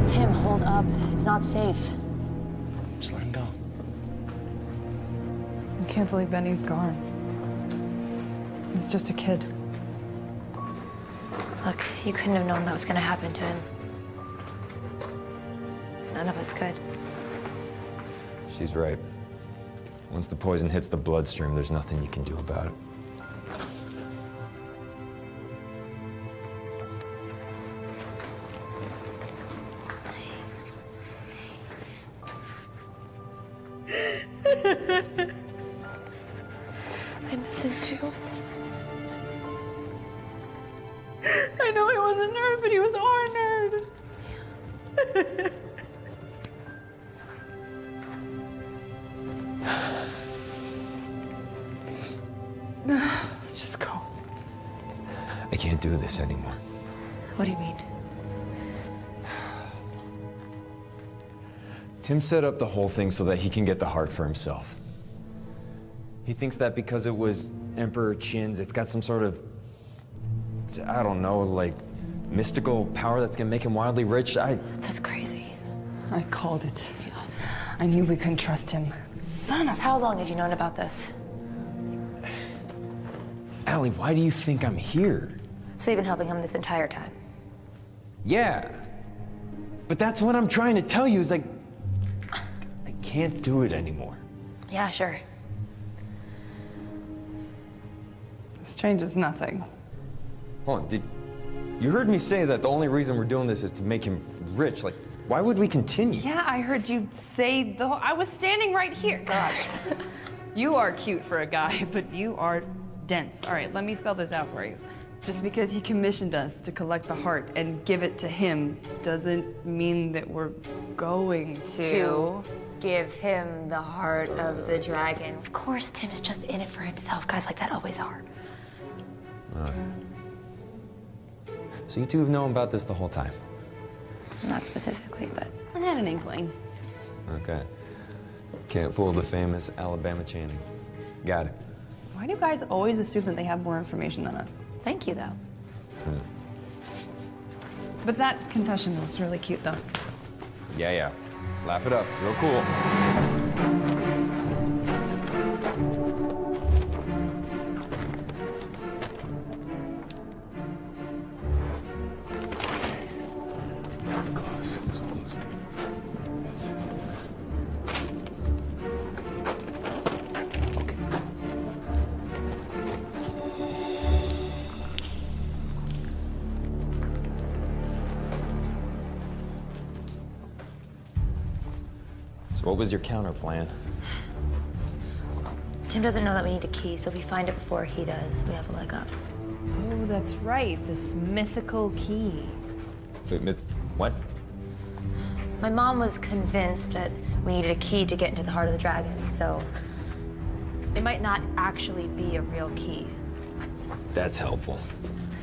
Tim, hold up. It's not safe. Just let him go. I can't believe Benny's gone. He's just a kid. Look, you couldn't have known that was gonna happen to him. None of us could. She's right. Once the poison hits the bloodstream, there's nothing you can do about it. I miss him too. I know he was a nerd, but he was our nerd. Let's just go. I can't do this anymore. What do you mean? Tim set up the whole thing so that he can get the heart for himself. He thinks that because it was Emperor Qin's, it's got some sort of, I don't know, like, mystical power that's gonna make him wildly rich. That's crazy. I called it. I knew we couldn't trust him. Son of... How long have you known about this? Allie, why do you think I'm here? So you've been helping him this entire time? Yeah. But that's what I'm trying to tell you, is like, I can't do it anymore. Yeah, sure. This changes nothing. Hold on, you heard me say that the only reason we're doing this is to make him rich. Like, why would we continue? Yeah, I heard you say the whole... I was standing right here. Gosh. You are cute for a guy, but you are dense. All right, let me spell this out for you. Just because he commissioned us to collect the heart and give it to him doesn't mean that we're going To give him the heart of the dragon. Of course, Tim is just in it for himself. Guys like that always are. So you two have known about this the whole time? Not specifically, but... I had an inkling. Okay. Can't fool the famous Alabama Channing. Got it. Why do guys always assume that they have more information than us? Thank you, though. But that confession was really cute, though. Yeah. Laugh it up. Real cool. So what was your counter plan? Tim doesn't know that we need a key, so if we find it before he does, we have a leg up. Oh, that's right. This mythical key. Wait, what? My mom was convinced that we needed a key to get into the heart of the dragon, so it might not actually be a real key. That's helpful.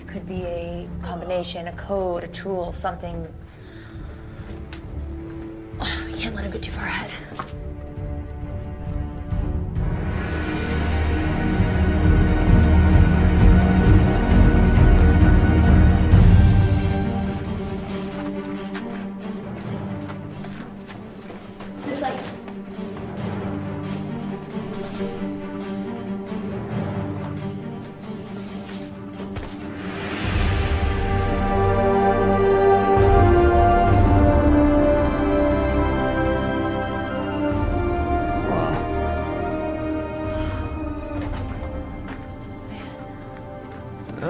It could be a combination, a code, a tool, something. Oh, we can't let him get too far ahead.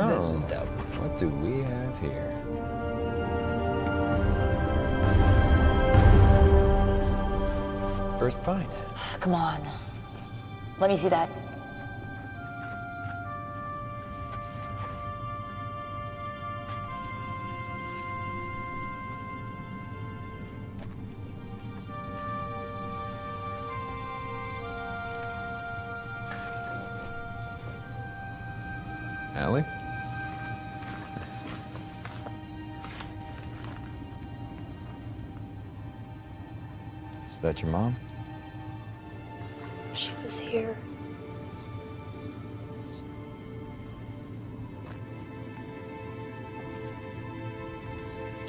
This is dope. What do we have here? First find. Come on. Let me see that. Allie? Is that your mom? She was here.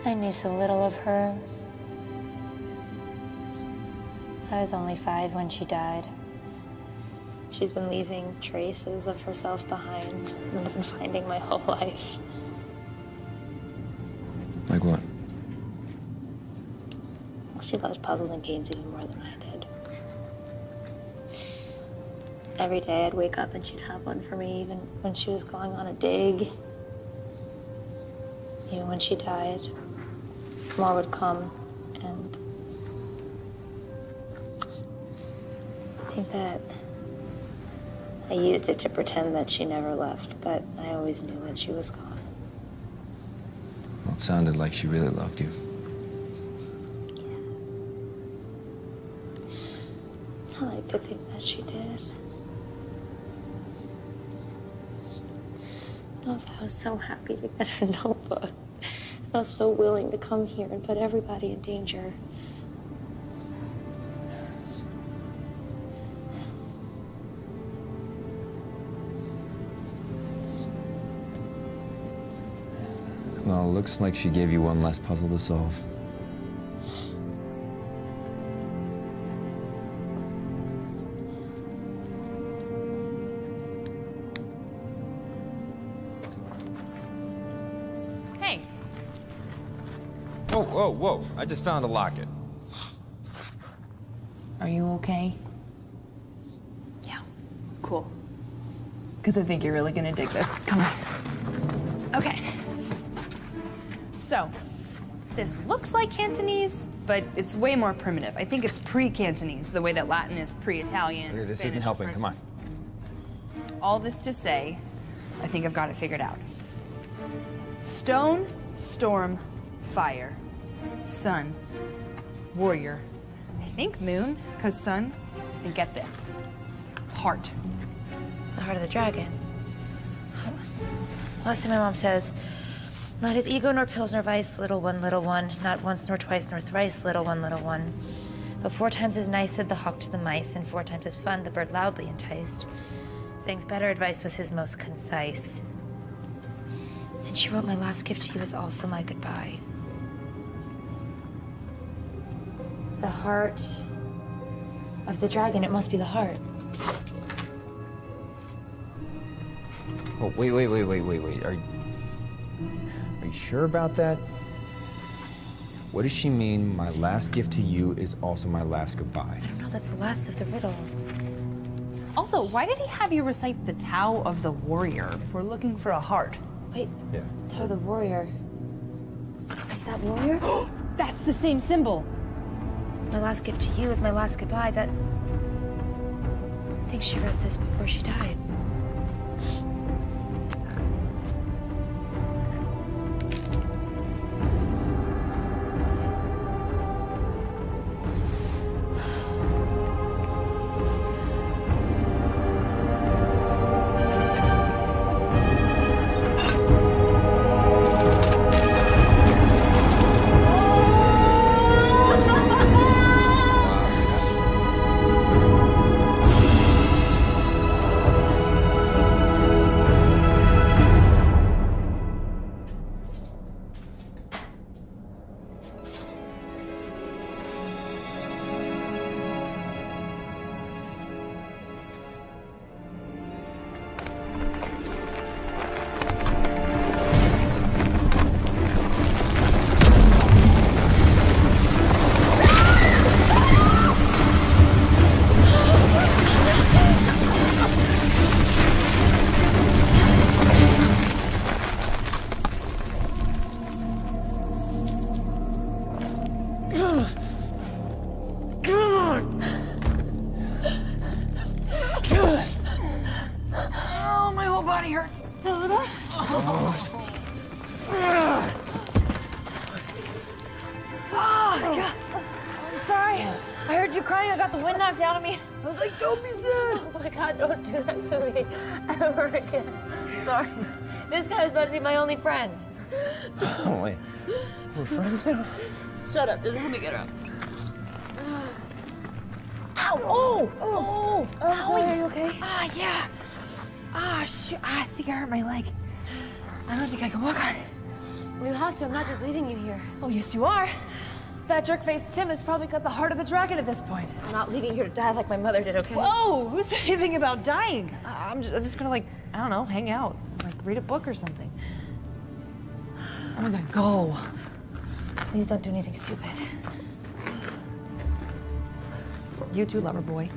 I knew so little of her. I was only 5 when she died. She's been leaving traces of herself behind that I've been finding my whole life. Like what? Well, she loves puzzles and games even more than I did. Every day I'd wake up and she'd have one for me, even when she was going on a dig. Even when she died, more would come, and I think that I used it to pretend that she never left, but I always knew that she was gone. Well, it sounded like she really loved you. I like to think that she did. I was so happy to get her notebook. I was so willing to come here and put everybody in danger. Well, looks like she gave you one less puzzle to solve. Hey. Whoa. I just found a locket. Are you okay? Yeah. Cool. Because I think you're really gonna dig this. Come on. Okay. So, this looks like Cantonese, but it's way more primitive. I think it's pre-Cantonese, the way that Latin is pre-Italian. Here, this Spanish, isn't helping. French. Come on. All this to say, I think I've got it figured out. Stone, storm, fire, sun, warrior. I think moon, because sun. And get this, heart. The heart of the dragon. Last time my mom says, not his ego nor pills nor vice, little one, not once nor twice nor thrice, little one. But 4 times as nice said the hawk to the mice, and 4 times as fun the bird loudly enticed. Saying's better advice was his most concise. Then she wrote my last gift to you was also my goodbye. The heart of the dragon. It must be the heart. Oh, wait. Are you sure about that? What does she mean, my last gift to you is also my last goodbye? I don't know, that's the last of the riddle. Also, why did he have you recite the Tao of the Warrior if we're looking for a heart? Wait, yeah. Tao of the Warrior. Is that warrior? That's the same symbol. My last gift to you is my last goodbye. I think she wrote this before she died. Oh, my whole body hurts. Oh, God. I'm sorry. I heard you crying. I got the wind knocked out of me. I was like, don't be sad. Oh my God, don't do that to me ever again. Sorry. This guy's about to be my only friend. Oh, wait. We're friends now? Shut up, just let me get up. Ow! Oh! Oh! I'm sorry, are you okay? Ah, yeah. Ah, shoot. I think I hurt my leg. I don't think I can walk on it. Well, you have to. I'm not just leaving you here. Oh, yes, you are. That jerk-faced Tim has probably got the heart of the dragon at this point. I'm not leaving you here to die like my mother did, okay? Whoa! Who said anything about dying? I'm just gonna, like, I don't know, hang out. Like, read a book or something. I'm gonna go. Please don't do anything stupid. You too, lover boy.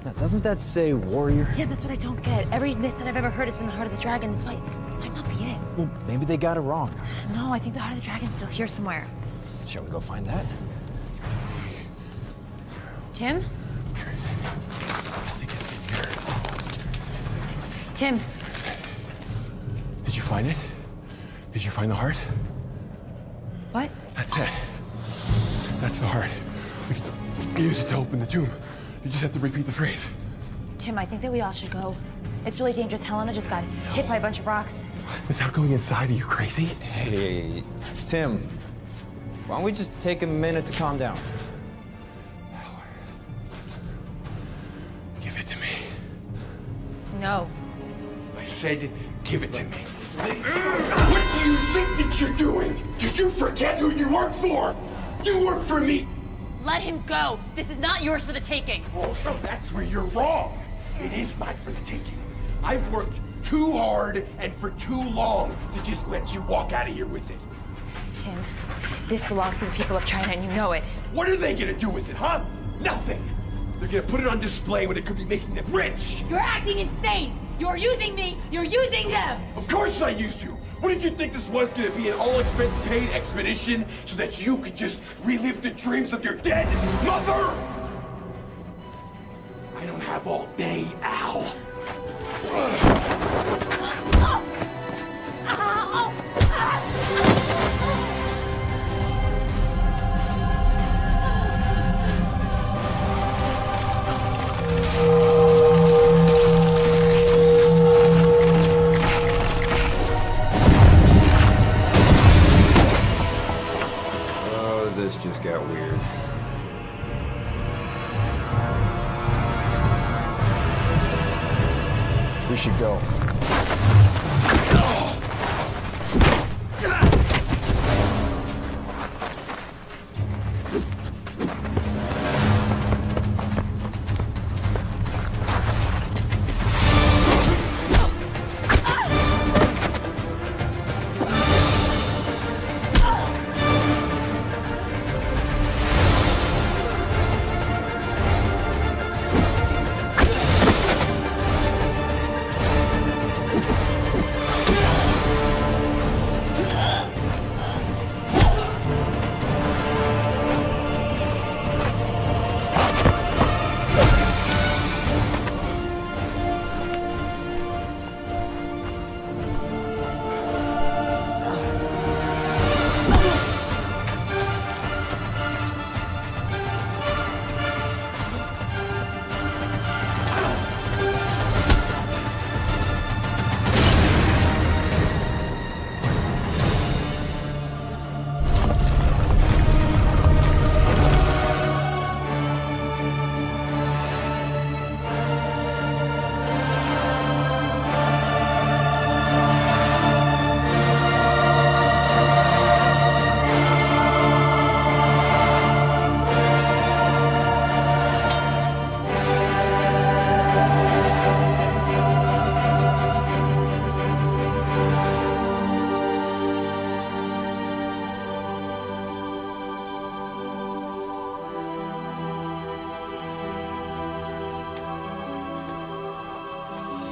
Now, doesn't that say warrior? Yeah, that's what I don't get. Every myth that I've ever heard has been the heart of the dragon. This might not be it. Well, maybe they got it wrong. No, I think the heart of the dragon's still here somewhere. Shall we go find that? Tim? Tim. Did you find it? Did you find the heart? What? That's it. That's the heart. We can use it to open the tomb. You just have to repeat the phrase. Tim, I think that we all should go. It's really dangerous. Helena just got hit by a bunch of rocks. Without going inside, are you crazy? Hey, Tim. Why don't we just take a minute to calm down? Give it to me. No. I said, give it to me. What do you think that you're doing? Did you forget who you work for? You work for me. Let him go. This is not yours for the taking. Oh, so that's where you're wrong. It is mine for the taking. I've worked too hard and for too long to just let you walk out of here with it. Tim, this belongs to the people of China, and you know it. What are they gonna do with it, huh? Nothing. They're gonna put it on display when it could be making them rich. You're acting insane. You're using me. You're using them. Of course I used you. What did you think this was gonna be, an all-expense-paid expedition so that you could just relive the dreams of your dead mother? I don't have all day, Al. Oh, this just got weird. should go.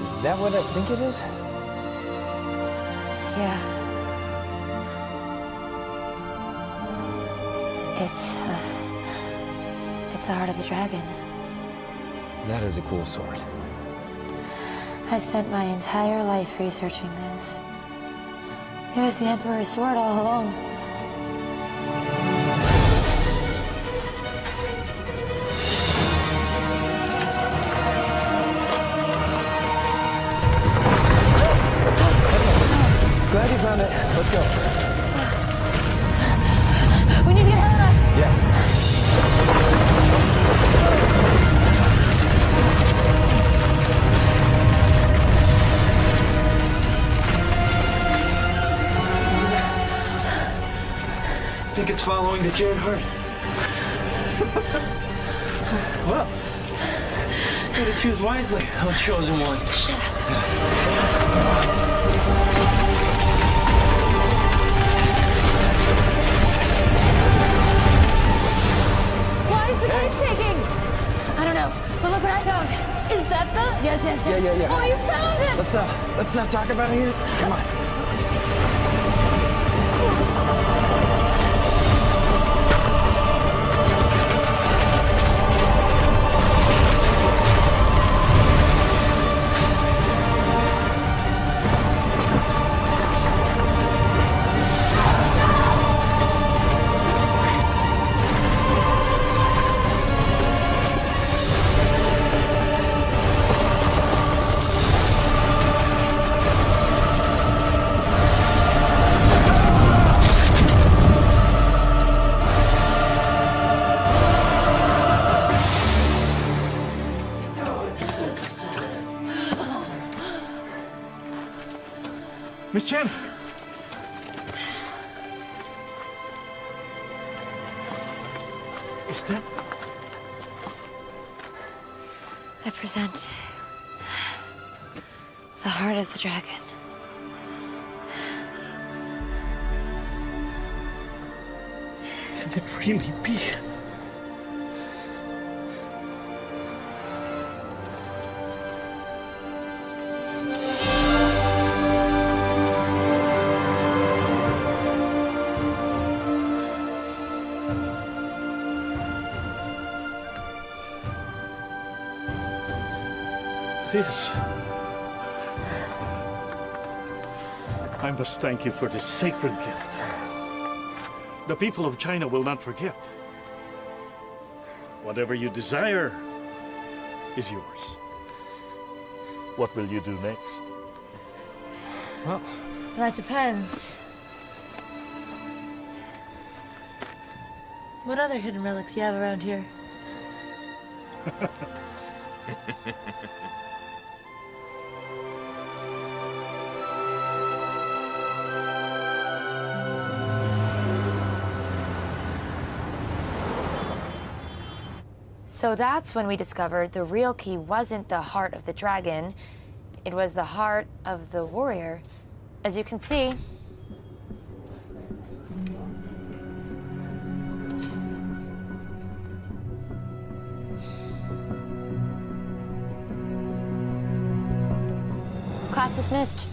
Is that what I think it is? Yeah. It's the heart of the dragon. That is a cool sword. I spent my entire life researching this. It was the Emperor's sword all along. Glad you found it. Let's go. We need to get Helena. Yeah. I think it's following the Jared heart. Well, gotta choose wisely. I'm chosen one. Why is the cave shaking? I don't know, but look what I found. Is that the? Yes. Yeah. Oh, you found it! Let's not talk about it here. Come on. Miss Chen! Is that... I present the heart of the dragon. Can it really be? This. I must thank you for this sacred gift. The people of China will not forget. Whatever you desire is yours. What will you do next? Well, that depends. What other hidden relics you have around here? So that's when we discovered the real key wasn't the heart of the dragon, it was the heart of the warrior. As you can see, class dismissed.